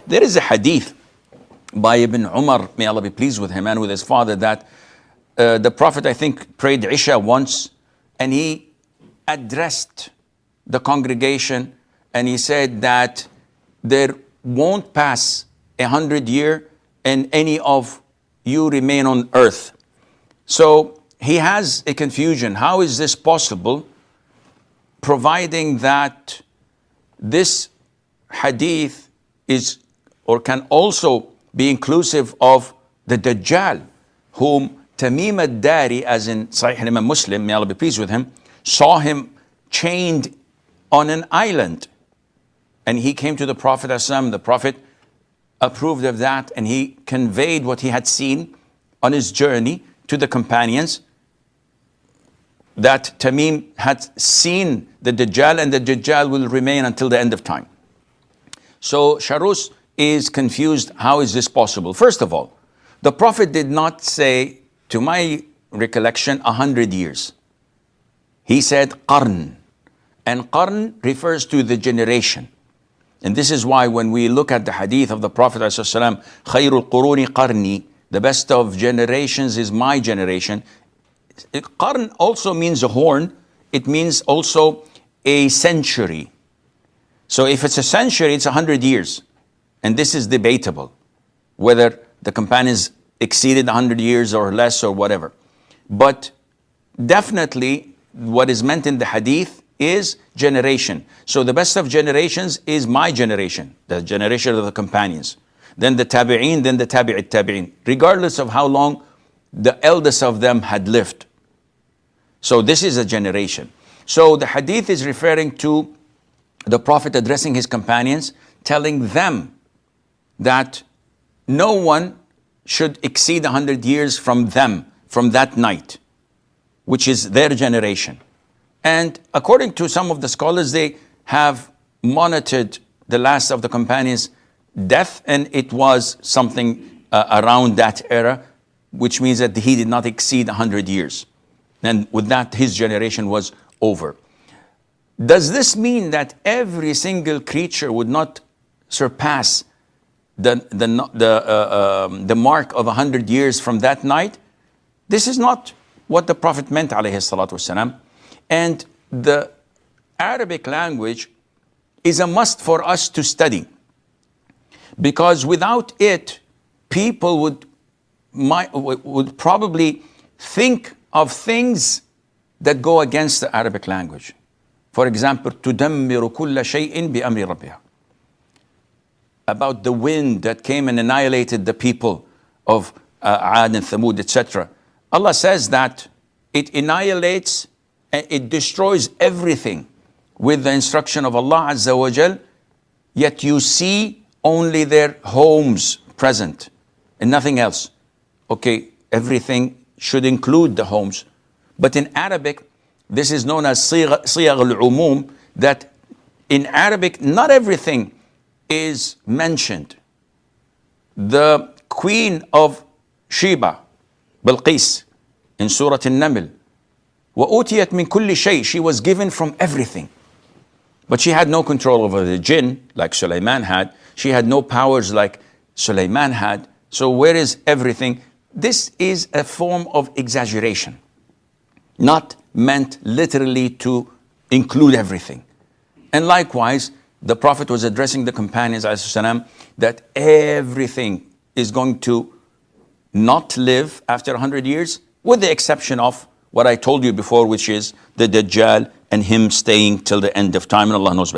There is a hadith by Ibn Umar, may Allah be pleased with him and with his father, that the Prophet, I think, prayed Isha once, and he addressed the congregation, and he said that there won't pass 100 years and any of you remain on earth. So he has a confusion. How is this possible, providing that this hadith is or can also be inclusive of the Dajjal, whom Tamim ad-Dari, as in Sahih Imam Muslim, may Allah be pleased with him, saw him chained on an island. And he came to the Prophet ﷺ. The Prophet approved of that, and he conveyed what he had seen on his journey to the companions, that Tamim had seen the Dajjal, and the Dajjal will remain until the end of time. So Sharus is confused. How is this possible? First of all, the Prophet did not say, to my recollection, 100 years. He said qarn. And qarn refers to the generation. And this is why when we look at the hadith of the Prophet ﷺ, khayrul quruni qarni, the best of generations is my generation. Qarn also means a horn. It means also a century. So if it's a century, it's 100 years. And this is debatable, whether the companions exceeded 100 years or less or whatever. But definitely what is meant in the hadith is generation. So the best of generations is my generation, the generation of the companions. Then the tabi'een, then the tabi'it tabi'een, regardless of how long the eldest of them had lived. So this is a generation. So the hadith is referring to the Prophet addressing his companions, telling them that no one should exceed 100 years from them, from that night, which is their generation. And according to some of the scholars, they have monitored the last of the companions' death, and it was something around that era, which means that he did not exceed 100 years. And with that, his generation was over. Does this mean that every single creature would not surpass the mark of 100 years from that night? This is not what the Prophet meant, alayhi salatu wasalam. And the Arabic language is a must for us to study, because without it, people would probably think of things that go against the Arabic language. For example, تُدَمِّرُ كُلَّ شَيْءٍ بِأَمْرِ رَبِّهَا, about the wind that came and annihilated the people of Ad and Thamud, etc. Allah says that it annihilates, it destroys everything with the instruction of Allah Azza wa Jal, yet you see only their homes present and nothing else. Okay, everything should include the homes. But in Arabic, this is known as siyagh al-umum, that in Arabic, not everything is mentioned. The queen of Sheba, Bilqis, in Surah An-Naml, وَأُوتِيَتْ مِنْ كُلِّ شَيْءٍ, she was given from everything. But she had no control over the jinn like Sulaiman had. She had no powers like Sulaiman had. So where is everything? This is a form of exaggeration, not meant literally to include everything. And likewise, the Prophet was addressing the companions ﷺ, that everything is going to not live after 100 years, with the exception of what I told you before, which is the Dajjal and him staying till the end of time, and Allah knows better.